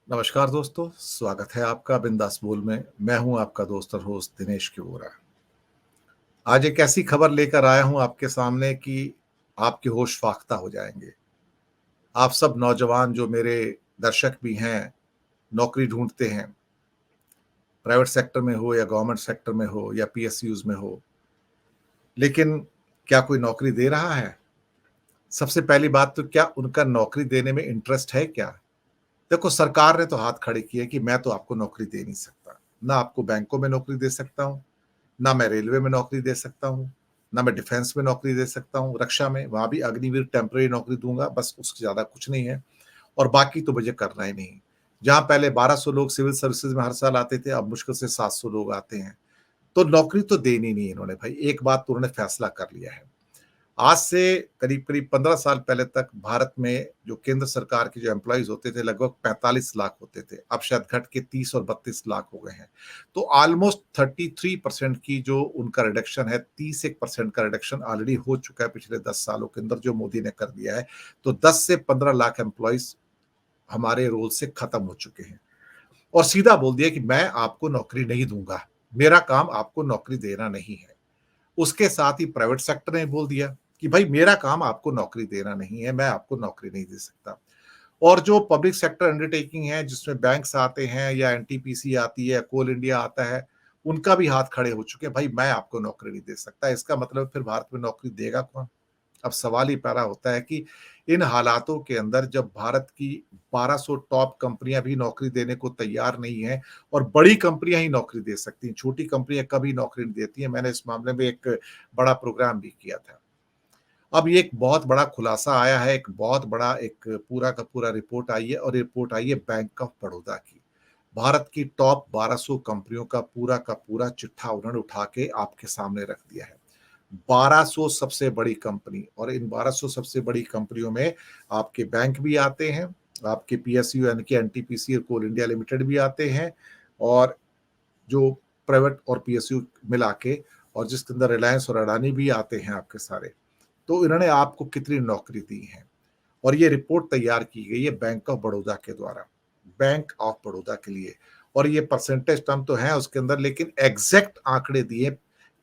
नमस्कार दोस्तों, स्वागत है आपका बिंदास बोल में। मैं हूं आपका दोस्त और होस्ट दिनेश किवोरा। आज एक ऐसी खबर लेकर आया हूं आपके सामने कि आपके होश फाख्ता हो जाएंगे। आप सब नौजवान जो मेरे दर्शक भी हैं, नौकरी ढूंढते हैं, प्राइवेट सेक्टर में हो या गवर्नमेंट सेक्टर में हो या पीएसयूज में हो, लेकिन क्या कोई नौकरी दे रहा है? सबसे पहली बात तो क्या उनका नौकरी देने में इंटरेस्ट है क्या? देखो, सरकार ने तो हाथ खड़े किए कि मैं तो आपको नौकरी दे नहीं सकता। ना आपको बैंकों में नौकरी दे सकता हूँ, ना मैं रेलवे में नौकरी दे सकता हूँ, ना मैं डिफेंस में नौकरी दे सकता हूँ, रक्षा में, वहाँ भी अग्निवीर टेम्परेरी नौकरी दूँगा, बस उससे ज़्यादा कुछ नहीं है और बाकी तो मुझे करना ही नहीं। जहाँ पहले 1200 लोग सिविल सर्विसेज में हर साल आते थे, अब मुश्किल से 700 लोग आते हैं। तो नौकरी तो देनी नहीं इन्होंने भाई, एक बात तो उन्होंने फैसला कर लिया है। आज से करीब-करीब 15 साल पहले तक भारत में जो केंद्र सरकार के जो एम्प्लॉइज़ होते थे लगभग 45 लाख होते थे। अब शायद घट के 30 और 32 लाख हो गए हैं। तो ऑलमोस्ट 33% की जो उनका रिडक्शन है, 31% का रिडक्शन ऑलरेडी हो चुका है पिछले 10 सालों के अंदर जो मोदी ने कर दिया है। तो 10 से 15 लाख एम्प्लॉइज़ हमारे रोल से खत्म हो चुके हैं और सीधा बोल दिया कि मैं आपको नौकरी नहीं दूँगा। मेरा काम आपको नौकरी देना नहीं है। उसके साथ ही प्राइवेट सेक्टर ने बोल दिया कि भाई मेरा काम आपको नौकरी देना नहीं है, मैं आपको नौकरी नहीं दे सकता। और जो पब्लिक सेक्टर अंडरटेकिंग है जिसमें बैंक्स आते हैं या एनटीपीसी आती है, कोल इंडिया आता है, उनका भी हाथ खड़े हो चुके हैं, भाई मैं आपको नौकरी नहीं दे सकता। इसका मतलब फिर भारत में नौकरी देगा कौन? अब सवाल ही पैदा होता है कि इन हालातों के अंदर जब भारत की 1200 टॉप कंपनियां भी नौकरी देने को तैयार नहीं है और बड़ी कंपनियां ही नौकरी दे सकती हैं, छोटी कंपनियां कभी नौकरी नहीं देती हैं। मैंने इस मामले में एक बड़ा प्रोग्राम भी किया था। अब ये एक बहुत बड़ा खुलासा आया है, एक बहुत बड़ा एक पूरा का पूरा रिपोर्ट आई है और रिपोर्ट आई है बैंक ऑफ बड़ौदा की। भारत की टॉप 1200 कंपनियों का पूरा चिट्ठा उन्होंने उठा के आपके सामने रख दिया है। 1200 सबसे बड़ी कंपनी और इन 1200 सबसे बड़ी कंपनियों में आपके बैंक भी आते हैं, आपके पीएसयू यानी कि एनटीपीसी और कोल इंडिया लिमिटेड भी आते हैं और जो प्राइवेट और पीएसयू मिला के और जिसके अंदर रिलायंस और अडानी भी आते हैं आपके सारे। तो इन्होंने आपको कितनी नौकरी दी है और ये रिपोर्ट तैयार की गई है बैंक ऑफ बड़ौदा के द्वारा, बैंक ऑफ बड़ौदा के लिए। और ये परसेंटेज टर्म तो है उसके अंदर, लेकिन एग्जैक्ट आंकड़े दिए।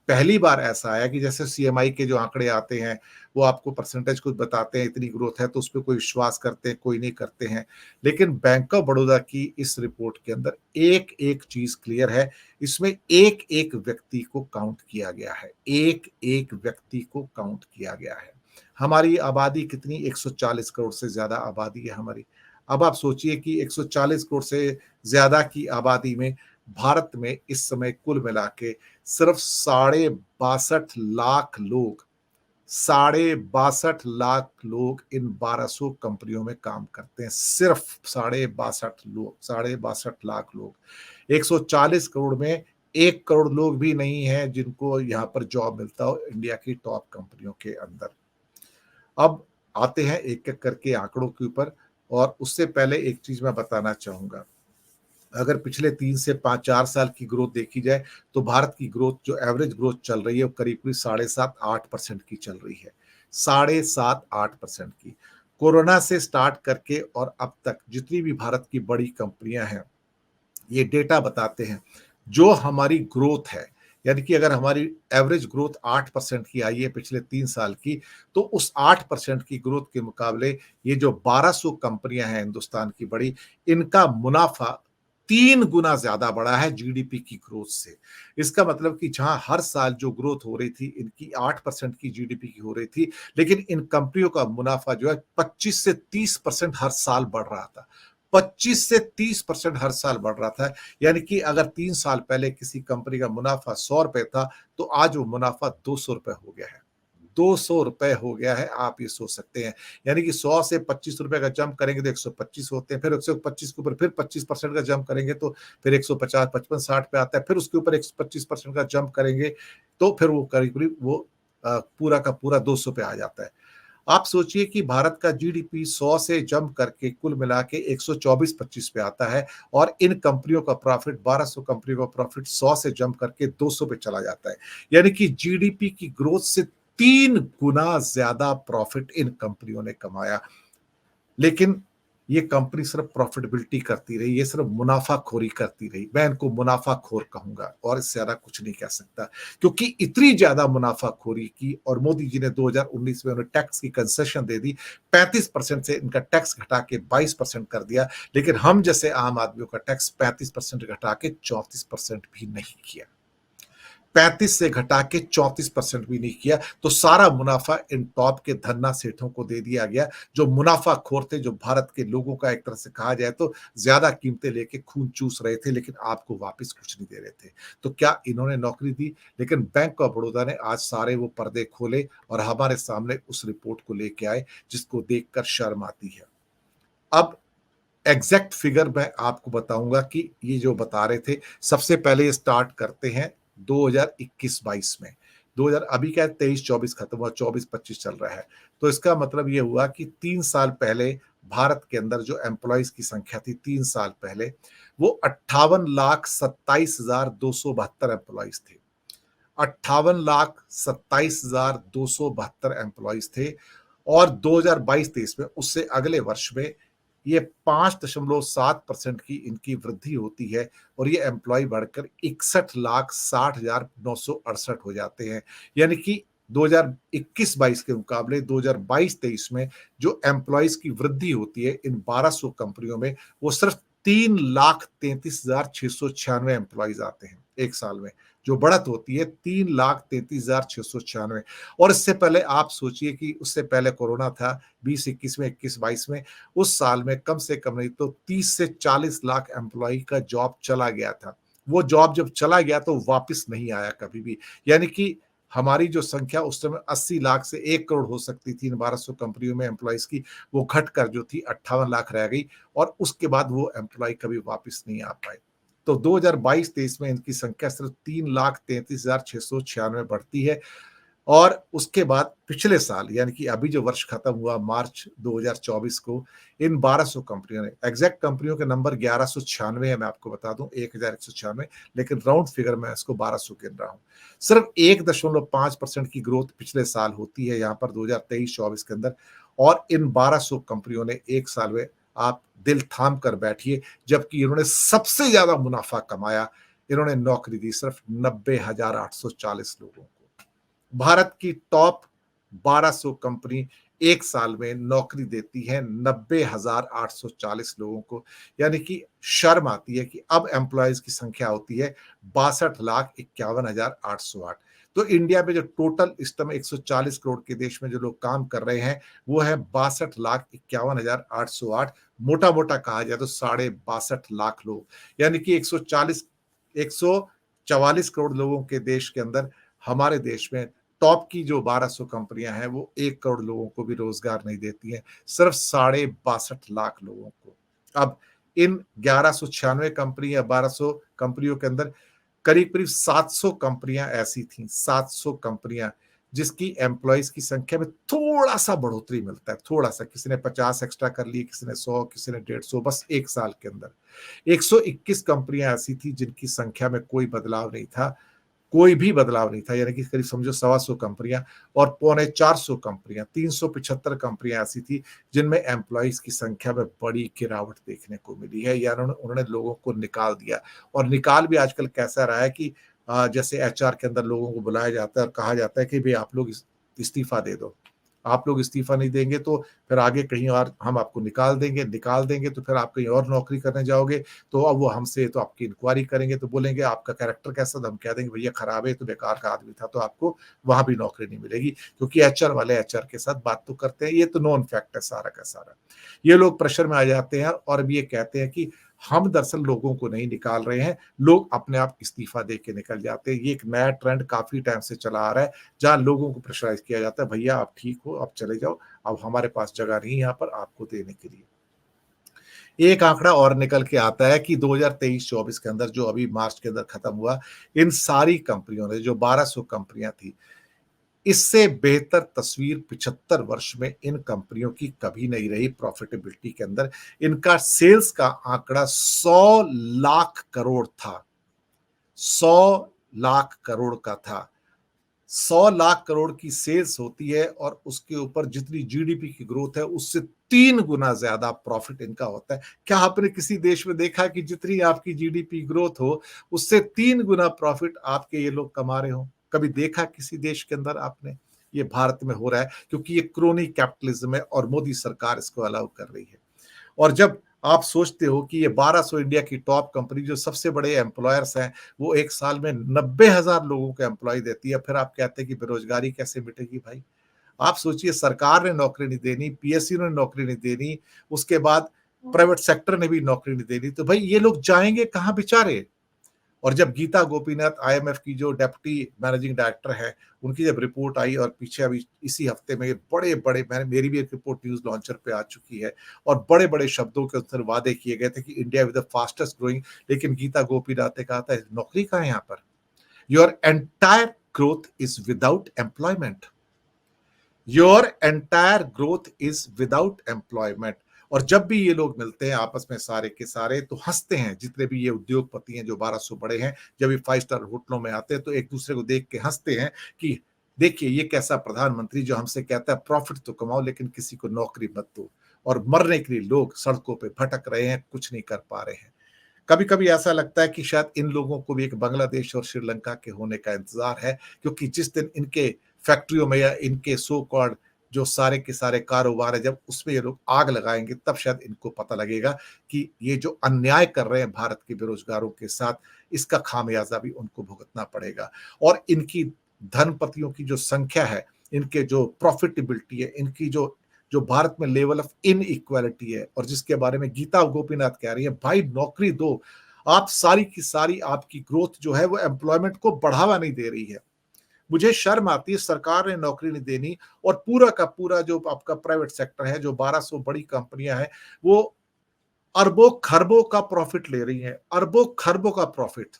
पहली बार ऐसा आया कि जैसे सीएमआई के जो आंकड़े आते हैं वो आपको परसेंटेज कुछ बताते हैं, इतनी ग्रोथ है, तो उस पर कोई विश्वास करते हैं, कोई नहीं करते हैं। लेकिन बैंक ऑफ बड़ौदा की इस रिपोर्ट के अंदर एक एक चीज क्लियर है। इसमें एक एक व्यक्ति को काउंट किया गया है, एक एक व्यक्ति को काउंट किया गया है। हमारी आबादी कितनी? 140 करोड़ से ज्यादा आबादी है हमारी। अब आप सोचिए कि 140 करोड़ से ज्यादा की आबादी में भारत में इस समय कुल मिला के सिर्फ 62.5 लाख लोग इन 1200 कंपनियों में काम करते हैं। सिर्फ 62.5 लाख लोग, 140 करोड़ में 1 करोड़ लोग भी नहीं हैं जिनको यहाँ पर जॉब मिलता हो इंडिया की टॉप कंपनियों के अंदर। अब आते हैं एक एक करके आंकड़ों के ऊपर और उससे पहले एक चीज मैं बताना चाहूंगा। अगर पिछले 3 से 5-4 साल की ग्रोथ देखी जाए तो भारत की ग्रोथ जो एवरेज ग्रोथ चल रही है वो करीब करीब 7.5-8% की चल रही है। 7.5-8% की। कोरोना से स्टार्ट करके और अब तक जितनी भी भारत की बड़ी कंपनियां हैं, ये डेटा बताते हैं जो हमारी ग्रोथ है, यानी कि अगर हमारी एवरेज ग्रोथ 8% की आई है पिछले 3 साल की, तो उस 8% की ग्रोथ के मुकाबले ये जो 1200 कंपनियां हैं हिंदुस्तान की बड़ी, इनका मुनाफा 3 गुना ज्यादा बढ़ा है जीडीपी की ग्रोथ से। इसका मतलब कि जहां हर साल जो ग्रोथ हो रही थी इनकी 8% की जीडीपी की हो रही थी, लेकिन इन कंपनियों का मुनाफा जो है 25 से 30% हर साल बढ़ रहा था। 25 से 30% हर साल बढ़ रहा था। यानी कि अगर 3 साल पहले किसी कंपनी का मुनाफा 100 रुपए था, तो आज वो मुनाफा 200 रुपए हो गया है। 200 रुपए हो गया है, आप ये सोच सकते हैं। यानी कि 100 से 25 रुपए का जंप करेंगे तो 125 होते हैं, फिर 125 के ऊपर फिर 25% का जंप करेंगे तो फिर 150, 55, 60 पे आता है, फिर उसके ऊपर 125% का जंप करेंगे तो फिर वो करीब करीब वो पूरा का पूरा 200 पे आ जाता है। आप सोचिए कि भारत का जीडीपी 100 से जंप करके कुल मिला के 124-25 पे आता है और इन कंपनियों का प्रॉफिट, 1200 कंपनियों का प्रॉफिट 100 से जंप करके 200 पे चला जाता है। यानी कि जीडीपी की ग्रोथ से 3 गुना ज्यादा प्रॉफिट इन कंपनियों ने कमाया। लेकिन ये कंपनी सिर्फ प्रॉफिटेबिलिटी करती रही, ये सिर्फ मुनाफाखोरी करती रही। मैं इनको मुनाफाखोर कहूँगा और इससे ज़्यादा कुछ नहीं कह सकता, क्योंकि इतनी ज़्यादा मुनाफाखोरी की और मोदी जी ने 2019 में उन्हें टैक्स की कंसेशन दे दी, 35% से इनका टैक्स घटा के 22% कर दिया, लेकिन हम जैसे आम आदमियों का टैक्स 35% घटा के 34% भी नहीं किया। 35 से घटा के 34% भी नहीं किया, तो सारा मुनाफा इन टॉप के धन्ना सेठों को दे दिया गया, जो मुनाफाखोर थे, जो भारत के लोगों का एक तरह से कहा जाए तो ज्यादा कीमतें लेके खून चूस रहे थे, लेकिन आपको वापस कुछ नहीं दे रहे थे। तो क्या इन्होंने नौकरी दी? लेकिन बैंक ऑफ बड़ौदा ने आज सारे वो पर्दे खोले और हमारे सामने उस रिपोर्ट को लेके आए, जिसको देखकर शर्म आती है। अब एग्जैक्ट फिगर मैं आपको बताऊंगा कि ये जो बता रहे थे, सबसे पहले स्टार्ट करते हैं 2021-22 में। 2000 अभी क्या 23-24 खत्म हुआ, 24-25 चल रहा है। तो इसका मतलब ये हुआ कि 3 साल पहले भारत के अंदर जो एम्प्लॉयज की संख्या थी 3 साल पहले, वो 58,27,272 एम्प्लॉयज थे। 58,27,272 एम्प्लॉयज थे। और 2022-23 में, उससे अगले वर्ष में, ये 5.7% की इनकी वृद्धि होती है और ये एम्प्लॉय बढ़कर 61,60,968 हो जाते हैं। यानी कि 2021-22 के मुकाबले 2022-23 में जो एम्प्लॉयज की वृद्धि होती है इन 1200 कंपनियों में, वो सिर्फ 3,33,696 एम्प्लॉयज आते हैं एक साल में। जो बढ़त होती है 3,33,696। और इससे पहले आप सोचिए कि उससे पहले कोरोना था 20-21 में, 21-22 में, उस साल में कम से कम नहीं तो 30 से 40 लाख एम्प्लॉय का जॉब चला गया था। वो जॉब जब चला गया तो वापस नहीं आया कभी भी। यानी कि हमारी जो संख्या उस समय 80 लाख से 1 करोड़ हो सकती थी इन 1200 कंपनियों में एम्प्लॉइज की, वो घटकर जो थी 58 लाख रह गई और उसके बाद वो एम्प्लॉय कभी वापस नहीं आ पाए। तो 2022-23 में इनकी संख्या सिर्फ 3,33,696 बढ़ती है। और उसके बाद पिछले साल, यानी कि अभी जो वर्ष खत्म हुआ मार्च 2024 को, इन 1200 कंपनियों ने, एग्जैक्ट कंपनियों के नंबर 1196 है, मैं आपको बता दूं 1196, लेकिन राउंड फिगर में इसको 1200 गिन रहा हूं। सिर्फ 1.5% की ग्रोथ पिछले साल होती है यहाँ पर 2023-24 के अंदर। और इन 1200 कंपनियों ने एक साल में, आप दिल थाम कर बैठिए, जबकि इन्होंने सबसे ज्यादा मुनाफा कमाया, इन्होंने नौकरी दी सिर्फ 90,840 लोगों को। भारत की टॉप 1200 कंपनी एक साल में नौकरी देती है 90,840 लोगों को। यानी कि शर्म आती है कि अब एम्प्लॉयज की संख्या होती है 62,51,808। तो इंडिया में जो टोटल इस समय 140 करोड़ के देश में जो लोग काम कर रहे हैं, वो है 62,51,808। मोटा मोटा कहा जाए तो 62.5 लाख लोग। यानी कि 144 करोड़ लोगों के देश के अंदर, हमारे देश में टॉप की जो 1200 कंपनियां हैं वो 1 करोड़ लोगों को भी रोजगार नहीं देती हैं, सिर्फ 62.5 लाख लोगों को। अब इन 1196 कंपनी या 1200 कंपनियों के अंदर करीब करीब 700 कंपनियां ऐसी थी, 700 कंपनियां जिसकी एम्प्लॉयज की संख्या में थोड़ा सा बढ़ोतरी मिलता है, थोड़ा सा, किसी ने 50 एक्स्ट्रा कर लिए, किसी ने 100, किसी ने 150, बस एक साल के अंदर। 121 कंपनियां ऐसी थी जिनकी संख्या में कोई बदलाव नहीं था, कोई भी बदलाव नहीं था। यानी कि करीब समझो 125 कंपनियां। और 325 कंपनियां, 375 कंपनियां ऐसी थी जिनमें एम्प्लॉइज की संख्या में बड़ी गिरावट देखने को मिली है, या उन्होंने लोगों को निकाल दिया। और निकाल भी आजकल कैसा रहा है कि जैसे एचआर के अंदर लोगों को बुलाया जाता है और कहा जाता है कि भाई आप लोग इस्तीफा दे दो, आप लोग इस्तीफा नहीं देंगे तो फिर आगे कहीं और हम आपको निकाल देंगे तो फिर आप कहीं और नौकरी करने जाओगे, तो अब वो हमसे तो आपकी इंक्वायरी करेंगे, तो बोलेंगे आपका कैरेक्टर कैसा, तो हम कह देंगे भैया खराब है, तो बेकार का आदमी था, तो आपको वहां भी नौकरी नहीं मिलेगी। क्योंकि एचआर वाले एचआर के साथ बात तो करते हैं, ये तो नॉन फैक्ट है सारा का सारा। ये लोग प्रेशर में आ जाते हैं और अब ये कहते हैं कि हम दरअसल लोगों को नहीं निकाल रहे हैं, लोग अपने आप इस्तीफा दे के निकल जाते हैं। ये एक नया ट्रेंड काफी टाइम से चला आ रहा है, जहां लोगों को प्रेशराइज किया जाता है, भैया आप ठीक हो, अब चले जाओ, अब हमारे पास जगह नहीं यहाँ पर आपको देने के लिए। एक आंकड़ा और निकल के आता है कि 2023-24 के अंदर, जो अभी मार्च के अंदर खत्म हुआ, इन सारी कंपनियों ने, जो 1200 कंपनियां थी, इससे बेहतर तस्वीर 75 वर्ष में इन कंपनियों की कभी नहीं रही प्रॉफिटेबिलिटी के अंदर। इनका सेल्स का आंकड़ा 100 लाख करोड़ था, 100 लाख करोड़ का था। 100 लाख करोड़ की सेल्स होती है और उसके ऊपर जितनी जीडीपी की ग्रोथ है, उससे 3 गुना ज्यादा प्रॉफिट इनका होता है। क्या आपने किसी देश में देखा कि जितनी आपकी जीडीपी ग्रोथ हो उससे 3 गुना प्रॉफिट आपके ये लोग कमा रहे हो? कभी देखा किसी देश के अंदर आपने? ये भारत में हो रहा है क्योंकि ये क्रोनी कैपिटलिज्म है और मोदी सरकार इसको अलाउ कर रही है। और जब आप सोचते हो कि ये 1200 इंडिया की टॉप कंपनी जो सबसे बड़े एम्प्लॉयर्स हैं, वो एक साल में 90,000 लोगों को एम्प्लॉय देती है, फिर आप कहते हैं कि बेरोजगारी कैसे मिटेगी भाई? आप सोचिए, सरकार ने नौकरी नहीं देनी, पीएसयू ने नौकरी नहीं देनी, उसके बाद प्राइवेट सेक्टर ने भी नौकरी नहीं देनी, तो भाई ये लोग जाएंगे कहाँ बेचारे? और जब गीता गोपीनाथ आईएमएफ की जो डेप्यूटी मैनेजिंग डायरेक्टर है, उनकी जब रिपोर्ट आई और पीछे अभी इसी हफ्ते में बड़े बड़े, मैंने मेरी भी एक रिपोर्ट न्यूज लॉन्चर पे आ चुकी है और बड़े बड़े शब्दों के अंदर वादे किए गए थे कि India with the fastest growing, लेकिन गीता गोपीनाथ ने कहा था नौकरी कहाँ है यहाँ पर? Your entire growth is without employment, your entire growth is without employment. और जब भी ये लोग मिलते हैं आपस में सारे के सारे तो हंसते हैं, जितने भी ये उद्योगपति हैं जो 1200 बड़े हैं, जब ये 5 स्टार होटलों में आते हैं तो एक दूसरे को देख के हंसते हैं कि देखिए ये कैसा प्रधानमंत्री जो हमसे कहता है प्रॉफिट तो कमाओ लेकिन किसी को नौकरी मत दो, और मरने के लिए लोग सड़कों पे भटक रहे हैं, कुछ नहीं कर पा रहे हैं। कभी कभी ऐसा लगता है कि शायद इन लोगों को भी एक बांग्लादेश और श्रीलंका के होने का इंतजार है, क्योंकि जिस दिन इनके फैक्ट्रियों में या इनके सो कॉल्ड जो सारे के सारे कारोबार है, जब उसमें ये लोग आग लगाएंगे तब शायद इनको पता लगेगा कि ये जो अन्याय कर रहे हैं भारत के बेरोजगारों के साथ, इसका खामियाजा भी उनको भुगतना पड़ेगा। और इनकी धनपतियों की जो संख्या है, इनके जो प्रॉफिटेबिलिटी है, इनकी जो जो भारत में लेवल ऑफ इन इक्वालिटी है, और जिसके बारे में गीता गोपीनाथ कह रही है भाई नौकरी दो, आप सारी की सारी आपकी ग्रोथ जो है वो एम्प्लॉयमेंट को बढ़ावा नहीं दे रही है। मुझे शर्म आती है, सरकार ने नौकरी नहीं देनी और पूरा का पूरा जो आपका प्राइवेट सेक्टर है, जो 1200 बड़ी कंपनियां हैं, वो अरबों खरबों का प्रॉफिट ले रही हैं, अरबों खरबों का प्रॉफिट।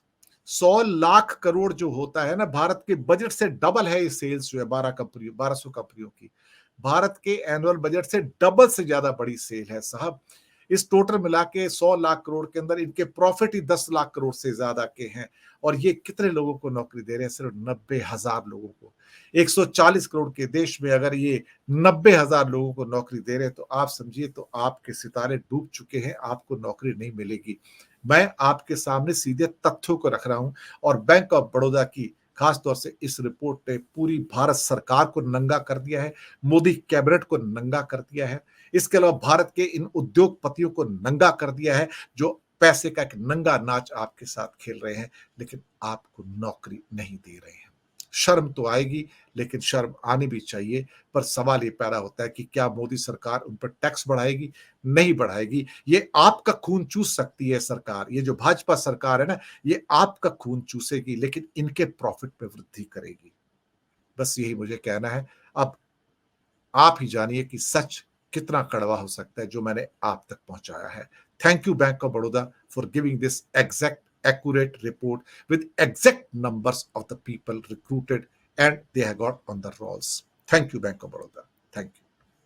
100 लाख करोड़ जो होता है ना, भारत के बजट से डबल है ये सेल्स जो है 1200 कंपनियों की। भारत के एनुअल बजट से डबल से ज्यादा बड़ी सेल है साहब। इस टोटल मिला के 100 लाख करोड़ के अंदर इनके प्रॉफिट ही 10 लाख करोड़ से ज्यादा के हैं। और ये कितने लोगों को नौकरी दे रहे हैं? सिर्फ 90,000 लोगों को। 140 करोड़ के देश में अगर ये 90,000 लोगों को नौकरी दे रहे हैं तो आप समझिए, तो आपके सितारे डूब चुके हैं, आपको नौकरी नहीं मिलेगी। मैं आपके सामने सीधे तथ्यों को रख रहा हूं। और बैंक ऑफ बड़ौदा की खासतौर से इस रिपोर्ट ने पूरी भारत सरकार को नंगा कर दिया है, मोदी कैबिनेट को नंगा कर दिया है, इसके अलावा भारत के इन उद्योगपतियों को नंगा कर दिया है, जो पैसे का एक नंगा नाच आपके साथ खेल रहे हैं, लेकिन आपको नौकरी नहीं दे रहे हैं। शर्म तो आएगी, लेकिन शर्म आनी भी चाहिए। पर सवाल ये पैदा होता है कि क्या मोदी सरकार उन पर टैक्स बढ़ाएगी? नहीं बढ़ाएगी। ये आपका खून चूस सकती है सरकार, ये जो भाजपा सरकार है ना, ये आपका खून चूसेगी लेकिन इनके प्रॉफिट पे वृद्धि करेगी। बस यही मुझे कहना है। अब आप ही जानिए कि सच कितना कड़वा हो सकता है जो मैंने आप तक पहुंचाया है। Thank you bank of Baroda for giving this exact accurate report with exact numbers of the people recruited and they have got on the rolls. Thank you, Bank of Baroda. Thank you.